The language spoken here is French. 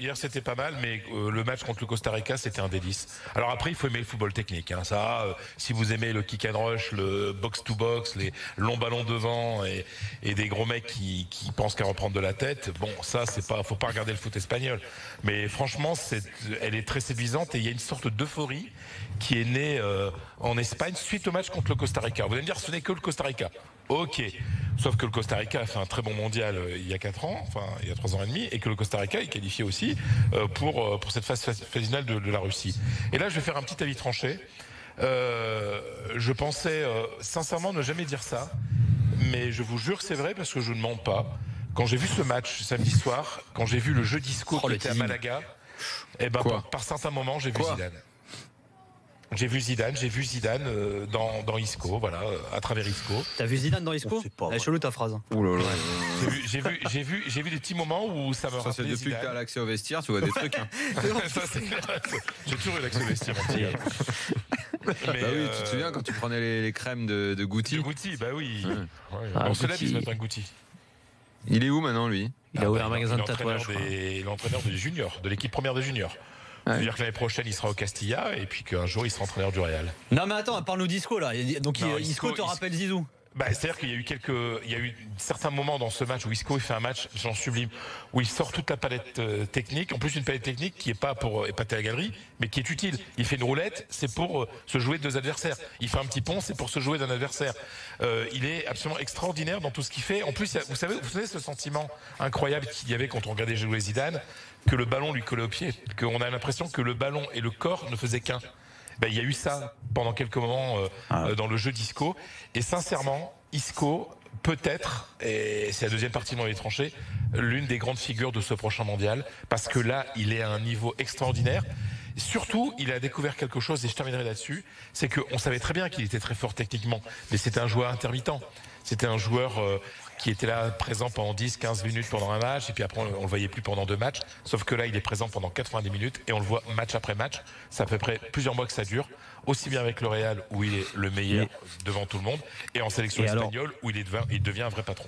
hier c'était pas mal, mais le match contre le Costa Rica, c'était un délice. Alors après, il faut aimer le football technique. Hein. Ça, si vous aimez le kick and rush, le box-to-box, les longs ballons devant et des gros mecs qui pensent qu'à reprendre de la tête, bon, ça, c'est pas, faut pas regarder le foot espagnol. Mais franchement, elle est très séduisante et il y a une sorte d'euphorie qui est née en Espagne suite au match contre le Costa Rica. Vous allez me dire, ce n'est que le Costa Rica. Ok, sauf que le Costa Rica a fait un très bon mondial il y a 4 ans, enfin il y a 3 ans et demi, et que le Costa Rica est qualifié aussi pour cette phase finale de la Russie. Et là, je vais faire un petit avis tranché. Je pensais sincèrement ne jamais dire ça, mais je vous jure que c'est vrai parce que je ne mens pas. Quand j'ai vu ce match samedi soir, quand j'ai vu le jeu disco qui était à Malaga, et ben par certains moments, j'ai vu Zidane. J'ai vu Zidane dans Isco, voilà, à travers Isco. T'as vu Zidane dans Isco? Elle est chelou ta phrase. Ouh là là. J'ai vu des petits moments où ça me rappelait Zidane. Depuis que t'as l'accès au vestiaire, tu vois des trucs. Hein. Ça, c'est clair. J'ai toujours eu l'accès au vestiaire. Mais bah oui, tu te souviens quand tu prenais les crèmes de Gucci? De Gucci, bah oui. Ouais. On se lève, il se met un Gucci. Il est où maintenant, lui? Il a ouvert un magasin de tatouage. L'entraîneur des juniors, de l'équipe première des juniors. C'est-à-dire que l'année prochaine, il sera au Castilla et puis qu'un jour, il sera entraîneur du Real. Non, mais attends, parle-nous d'Isco là. Donc, Isco te rappelle Zizou? Bah, c'est-à-dire qu'il y a eu certains moments dans ce match où Isco il fait un match genre sublime, où il sort toute la palette technique, en plus une palette technique qui est pas pour épater la galerie, mais qui est utile. Il fait une roulette, c'est pour se jouer de 2 adversaires. Il fait un petit pont, c'est pour se jouer d'un adversaire. Il est absolument extraordinaire dans tout ce qu'il fait. En plus, vous savez ce sentiment incroyable qu'il y avait quand on regardait jouer Zidane, que le ballon lui collait au pied, qu'on a l'impression que le ballon et le corps ne faisaient qu'un. Ben, il y a eu ça pendant quelques moments dans le jeu d'Isco. Et sincèrement, Isco, peut-être, et c'est la deuxième partie dans les tranchées, l'une des grandes figures de ce prochain mondial. Parce que là, il est à un niveau extraordinaire. Surtout, il a découvert quelque chose, et je terminerai là-dessus, c'est qu'on savait très bien qu'il était très fort techniquement, mais c'était un joueur intermittent. C'était un joueur qui était là présent pendant 10-15 minutes pendant un match, et puis après on le voyait plus pendant 2 matchs. Sauf que là, il est présent pendant 90 minutes, et on le voit match après match. C'est à peu près plusieurs mois que ça dure, aussi bien avec le Real, où il est le meilleur devant tout le monde, et en sélection espagnole, où il devient un vrai patron.